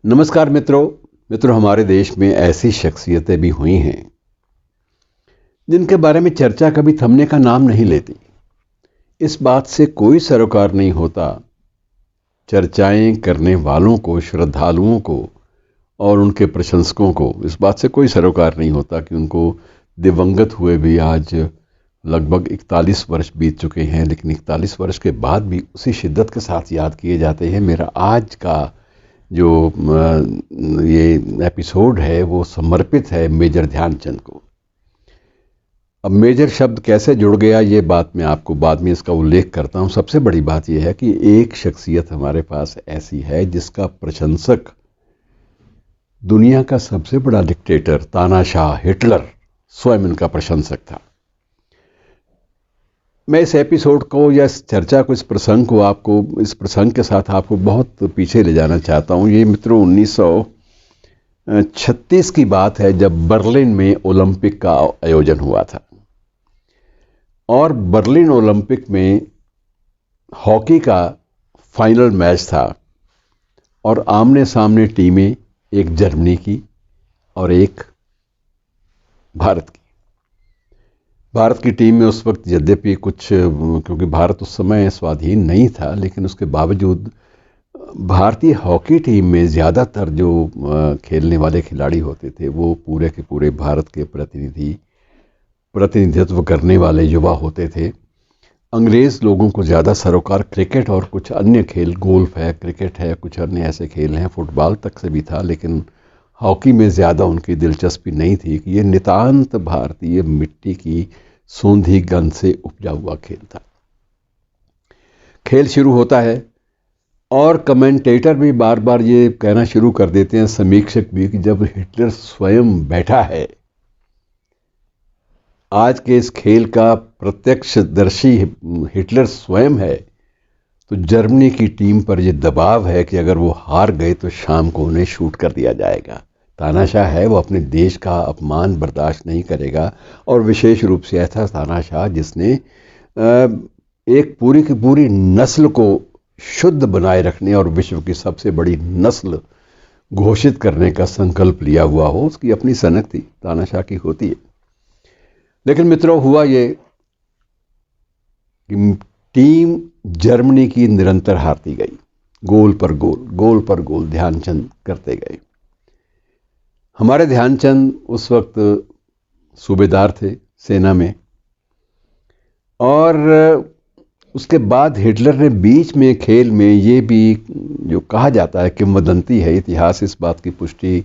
नमस्कार मित्रों हमारे देश में ऐसी शख्सियतें भी हुई हैं जिनके बारे में चर्चा कभी थमने का नाम नहीं लेती। इस बात से कोई सरोकार नहीं होता। चर्चाएं करने वालों को, श्रद्धालुओं को और उनके प्रशंसकों को इस बात से कोई सरोकार नहीं होता कि उनको दिवंगत हुए भी आज लगभग 41 वर्ष बीत चुके हैं, लेकिन 41 वर्ष के बाद भी उसी शिद्दत के साथ याद किए जाते हैं। मेरा आज का जो ये एपिसोड है वो समर्पित है मेजर ध्यानचंद को। अब मेजर शब्द कैसे जुड़ गया ये बात मैं आपको बाद में इसका उल्लेख करता हूँ। सबसे बड़ी बात यह है कि एक शख्सियत हमारे पास ऐसी है जिसका प्रशंसक दुनिया का सबसे बड़ा डिक्टेटर तानाशाह हिटलर स्वयं इनका प्रशंसक था। मैं इस एपिसोड को या इस चर्चा को, इस प्रसंग के साथ आपको बहुत पीछे ले जाना चाहता हूँ। ये मित्रों 1936 की बात है जब बर्लिन में ओलंपिक का आयोजन हुआ था और बर्लिन ओलंपिक में हॉकी का फाइनल मैच था और आमने सामने टीमें एक जर्मनी की और एक भारत की टीम में उस वक्त यद्यपि क्योंकि भारत उस समय स्वाधीन नहीं था, लेकिन उसके बावजूद भारतीय हॉकी टीम में ज़्यादातर जो खेलने वाले खिलाड़ी होते थे वो पूरे के पूरे भारत के प्रतिनिधित्व करने वाले युवा होते थे। अंग्रेज़ लोगों को ज़्यादा सरोकार क्रिकेट और कुछ अन्य खेल, गोल्फ है, क्रिकेट है, कुछ अन्य ऐसे खेल हैं, फुटबॉल तक से भी था, लेकिन हॉकी में ज़्यादा उनकी दिलचस्पी नहीं थी कि ये नितांत भारतीय मिट्टी की सोंधी गंध से उपजा हुआ खेल था। खेल शुरू होता है और कमेंटेटर भी बार बार ये कहना शुरू कर देते हैं, समीक्षक भी, कि जब हिटलर स्वयं बैठा है, आज के इस खेल का प्रत्यक्षदर्शी हिटलर स्वयं है, तो जर्मनी की टीम पर यह दबाव है कि अगर वो हार गए तो शाम को उन्हें शूट कर दिया जाएगा। तानाशाह है, वो अपने देश का अपमान बर्दाश्त नहीं करेगा और विशेष रूप से ऐसा तानाशाह जिसने एक पूरी की पूरी नस्ल को शुद्ध बनाए रखने और विश्व की सबसे बड़ी नस्ल घोषित करने का संकल्प लिया हुआ हो। उसकी अपनी सनक थी, तानाशाह की होती है। लेकिन मित्रों हुआ ये कि टीम जर्मनी की निरंतर हारती गई, गोल पर गोल ध्यानचंद करते गए। हमारे ध्यानचंद उस वक्त सूबेदार थे सेना में और उसके बाद हिटलर ने बीच में खेल में ये भी जो कहा जाता है, किंवदंती है, इतिहास इस बात की पुष्टि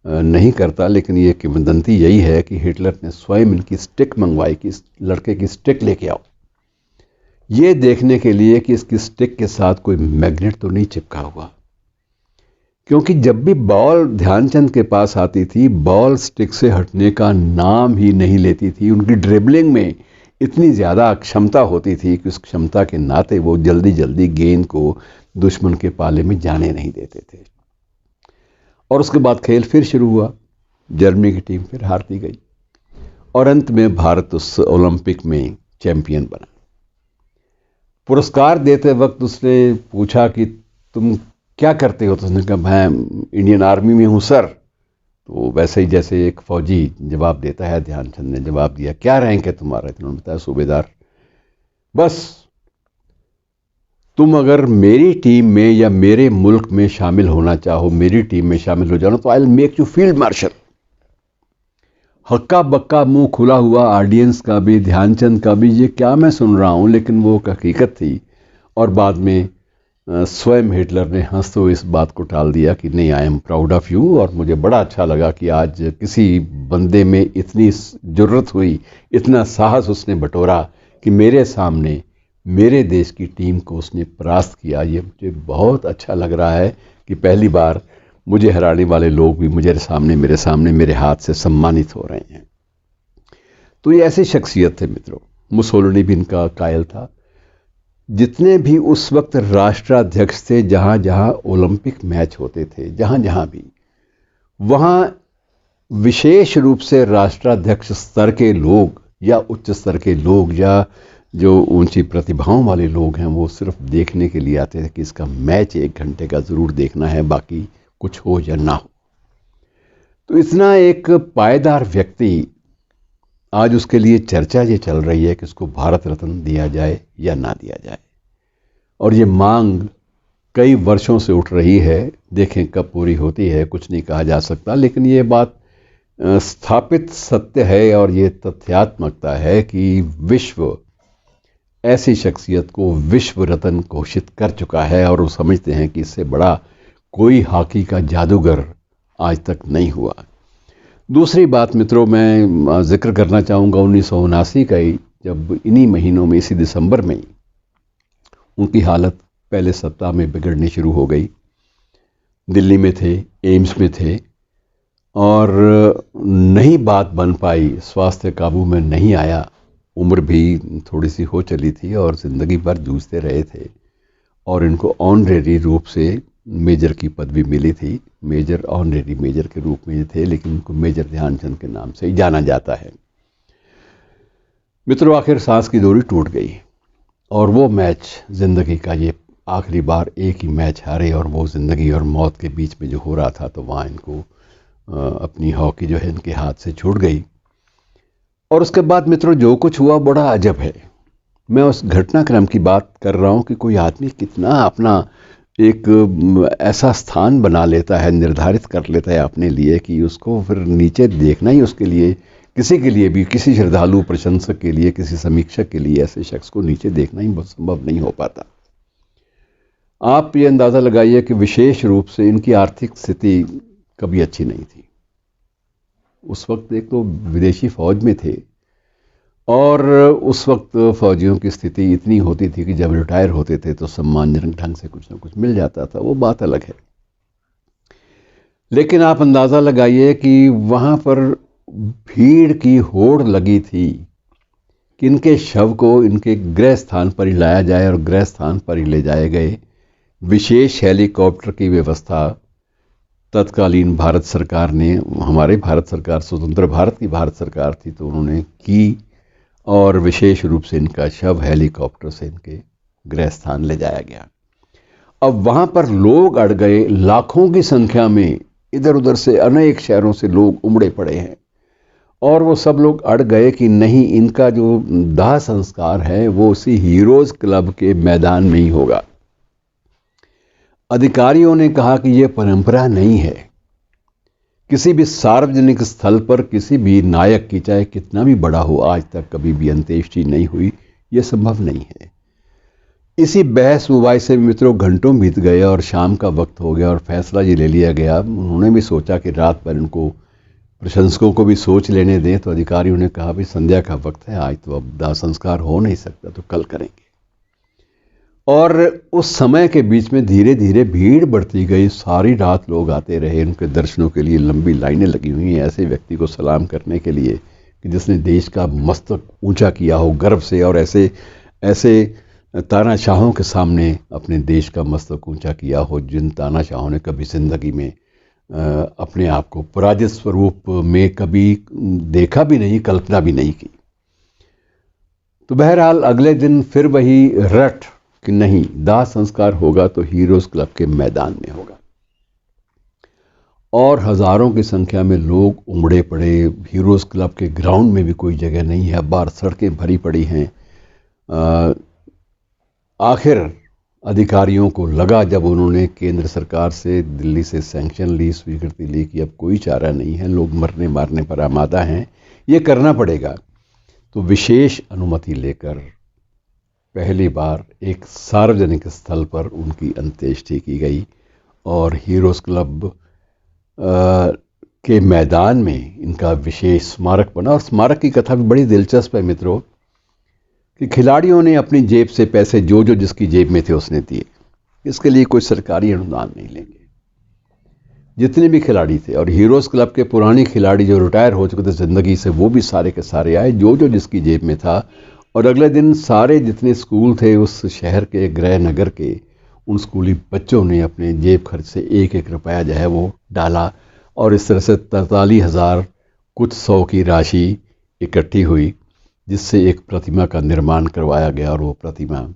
नहीं करता, लेकिन ये किंवदंती यही है कि हिटलर ने स्वयं इनकी स्टिक मंगवाई कि इस लड़के की स्टिक लेके आओ, ये देखने के लिए कि इसकी स्टिक के साथ कोई मैग्नेट तो नहीं चिपका हुआ। क्योंकि जब भी बॉल ध्यानचंद के पास आती थी, बॉल स्टिक से हटने का नाम ही नहीं लेती थी। उनकी ड्रिबलिंग में इतनी ज़्यादा क्षमता होती थी कि उस क्षमता के नाते वो जल्दी जल्दी गेंद को दुश्मन के पाले में जाने नहीं देते थे। और उसके बाद खेल फिर शुरू हुआ, जर्मनी की टीम फिर हारती गई और अंत में भारत उस ओलंपिक में चैंपियन बना। पुरस्कार देते वक्त उसने पूछा कि तुम क्या करते हो, तो उसने कहा मैं इंडियन आर्मी में हूँ सर। तो वैसे ही जैसे एक फौजी जवाब देता है, ध्यानचंद ने जवाब दिया, क्या रैंक है तुम्हारा? उन्होंने बताया सूबेदार। बस तुम अगर मेरी टीम में या मेरे मुल्क में शामिल होना चाहो, मेरी टीम में शामिल हो जाना, तो I will make you field marshal. हक्का बक्का मुंह खुला हुआ ऑडियंस का भी, ध्यानचंद का भी, ये क्या मैं सुन रहा हूँ, लेकिन वो हकीकत थी। और बाद में स्वयं हिटलर ने हंसते हुए इस बात को टाल दिया कि नहीं, I am proud of you. और मुझे बड़ा अच्छा लगा कि आज किसी बंदे में इतनी जुर्रत हुई, इतना साहस उसने बटोरा कि मेरे सामने मेरे देश की टीम को उसने परास्त किया। ये मुझे बहुत अच्छा लग रहा है कि पहली बार मुझे हराने वाले लोग भी मेरे सामने मेरे हाथ से सम्मानित हो रहे हैं। तो ये ऐसी शख्सियत थे मित्रों। मुसोलिनी भी इनका कायल था। जितने भी उस वक्त राष्ट्राध्यक्ष थे, जहाँ जहाँ ओलंपिक मैच होते थे, जहाँ जहाँ भी, वहाँ विशेष रूप से राष्ट्राध्यक्ष स्तर के लोग या उच्च स्तर के लोग या जो ऊंची प्रतिभाओं वाले लोग हैं वो सिर्फ देखने के लिए आते थे कि इसका मैच 1 घंटे का ज़रूर देखना है, बाकी कुछ हो या ना हो। तो इतना एक पायदार व्यक्ति, आज उसके लिए चर्चा ये चल रही है कि उसको भारत रत्न दिया जाए या ना दिया जाए, और ये मांग कई वर्षों से उठ रही है। देखें कब पूरी होती है, कुछ नहीं कहा जा सकता, लेकिन ये बात स्थापित सत्य है और ये तथ्यात्मकता है कि विश्व ऐसी शख्सियत को विश्व रत्न घोषित कर चुका है, और वो समझते हैं कि इससे बड़ा कोई हॉकी का जादूगर आज तक नहीं हुआ। दूसरी बात मित्रों, मैं जिक्र करना चाहूँगा 1979 का ही, जब इन्हीं महीनों में, इसी दिसंबर में ही उनकी हालत पहले सप्ताह में बिगड़नी शुरू हो गई। दिल्ली में थे, एम्स में थे, और नहीं बात बन पाई, स्वास्थ्य काबू में नहीं आया। उम्र भी थोड़ी सी हो चली थी और ज़िंदगी भर जूझते रहे थे, और इनको ऑनरेरी रूप से मेजर की पदवी मिली थी। मेजर, ऑनरेरी मेजर के रूप में ये थे, लेकिन उनको मेजर ध्यानचंद के नाम से ही जाना जाता है। मित्रों, आखिर सांस की डोरी टूट गई, और वो मैच, ज़िंदगी का ये आखिरी बार एक ही मैच हारे, और वो ज़िंदगी और मौत के बीच में जो हो रहा था, तो वहाँ इनको अपनी हॉकी जो है इनके हाथ से छूट गई। और उसके बाद मित्रों जो कुछ हुआ बड़ा अजब है। मैं उस घटनाक्रम की बात कर रहा हूँ कि कोई आदमी कितना अपना एक ऐसा स्थान बना लेता है, निर्धारित कर लेता है अपने लिए, कि उसको फिर नीचे देखना ही उसके लिए, किसी के लिए भी, किसी श्रद्धालु, प्रशंसक के लिए, किसी समीक्षक के लिए ऐसे शख्स को नीचे देखना ही संभव नहीं हो पाता। आप ये अंदाज़ा लगाइए कि विशेष रूप से इनकी आर्थिक स्थिति कभी अच्छी नहीं थी। उस वक्त एक तो विदेशी फ़ौज में थे, और उस वक्त फ़ौजियों की स्थिति इतनी होती थी कि जब रिटायर होते थे तो सम्मानजनक ढंग से कुछ ना कुछ मिल जाता था, वो बात अलग है। लेकिन आप अंदाज़ा लगाइए कि वहाँ पर भीड़ की होड़ लगी थी कि इनके शव को इनके गृह स्थान पर ही लाया जाए, और गृह स्थान पर ही ले जाए गए। विशेष हेलीकॉप्टर की व्यवस्था तत्कालीन भारत सरकार ने, हमारे भारत सरकार, स्वतंत्र भारत की भारत सरकार थी, तो उन्होंने की, और विशेष रूप से इनका शव हेलीकॉप्टर से इनके गृह स्थान ले जाया गया। अब वहाँ पर लोग अड़ गए, लाखों की संख्या में इधर उधर से अनेक शहरों से लोग उमड़े पड़े हैं, और वो सब लोग अड़ गए कि नहीं, इनका जो दाह संस्कार है वो उसी हीरोज़ क्लब के मैदान में ही होगा। अधिकारियों ने कहा कि यह परंपरा नहीं है, किसी भी सार्वजनिक स्थल पर किसी भी नायक की, चाहे कितना भी बड़ा हो, आज तक कभी भी अंत्येष्टि नहीं हुई, यह संभव नहीं है। इसी बहस मुबाहिसे से मित्रों घंटों बीत गए, और शाम का वक्त हो गया, और फैसला ये ले लिया गया। उन्होंने भी सोचा कि रात भर इनको, प्रशंसकों को भी सोच लेने दें, तो अधिकारियों ने कहा भाई संध्या का वक्त है, आज तो अब दाह संस्कार हो नहीं सकता, तो कल करेंगे। और उस समय के बीच में धीरे धीरे भीड़ बढ़ती गई, सारी रात लोग आते रहे उनके दर्शनों के लिए, लंबी लाइनें लगी हुई हैं ऐसे व्यक्ति को सलाम करने के लिए कि जिसने देश का मस्तक ऊंचा किया हो गर्व से, और ऐसे ऐसे तानाशाहों के सामने अपने देश का मस्तक ऊंचा किया हो, जिन तानाशाहों ने कभी ज़िंदगी में अपने आप को पराजित स्वरूप में कभी देखा भी नहीं, कल्पना भी नहीं की। तो बहरहाल अगले दिन फिर वही रट कि नहीं, दाह संस्कार होगा तो हीरोज़ क्लब के मैदान में होगा, और हज़ारों की संख्या में लोग उमड़े पड़े। हीरोज़ क्लब के ग्राउंड में भी कोई जगह नहीं है, बाहर सड़कें भरी पड़ी हैं। आखिर अधिकारियों को लगा, जब उन्होंने केंद्र सरकार से, दिल्ली से सैंक्शन ली, स्वीकृति ली कि अब कोई चारा नहीं है, लोग मरने मारने पर आमादा हैं, ये करना पड़ेगा, तो विशेष अनुमति लेकर पहली बार एक सार्वजनिक स्थल पर उनकी अंत्येष्टि की गई, और हीरोज़ क्लब के मैदान में इनका विशेष स्मारक बना। और स्मारक की कथा भी बड़ी दिलचस्प है मित्रों, कि खिलाड़ियों ने अपनी जेब से पैसे, जो जो जिसकी जेब में थे उसने दिए, इसके लिए कोई सरकारी अनुदान नहीं लेंगे, जितने भी खिलाड़ी थे। और हीरोज़ क्लब के पुराने खिलाड़ी जो रिटायर हो चुके थे ज़िंदगी से, वो भी सारे के सारे आए, जो जो जिसकी जेब में था। और अगले दिन सारे जितने स्कूल थे उस शहर के, गृह नगर के, उन स्कूली बच्चों ने अपने जेब खर्च से एक एक रुपया जो है वो डाला, और इस तरह से 43,000 कुछ 100 की राशि इकट्ठी हुई, जिससे एक प्रतिमा का निर्माण करवाया गया। और वो प्रतिमा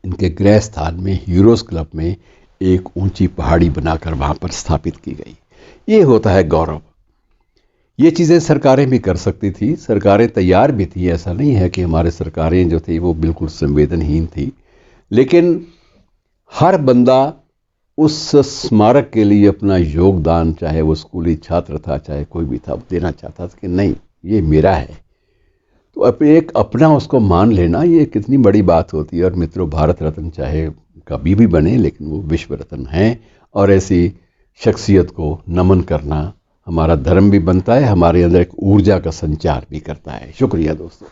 इनके गृह स्थान में, हीरोज़ क्लब में एक ऊंची पहाड़ी बनाकर वहां पर स्थापित की गई। ये होता है गौरव। ये चीज़ें सरकारें भी कर सकती थी, सरकारें तैयार भी थी, ऐसा नहीं है कि हमारे सरकारें जो थी वो बिल्कुल संवेदनहीन थी, लेकिन हर बंदा उस स्मारक के लिए अपना योगदान, चाहे वो स्कूली छात्र था चाहे कोई भी था, देना चाहता था कि नहीं ये मेरा है। तो अब एक अपना उसको मान लेना ये कितनी बड़ी बात होती है। और मित्रों, भारत रत्न चाहे कभी भी बने लेकिन वो विश्व रत्न हैं, और ऐसी शख्सियत को नमन करना हमारा धर्म भी बनता है, हमारे अंदर एक ऊर्जा का संचार भी करता है। शुक्रिया दोस्तों।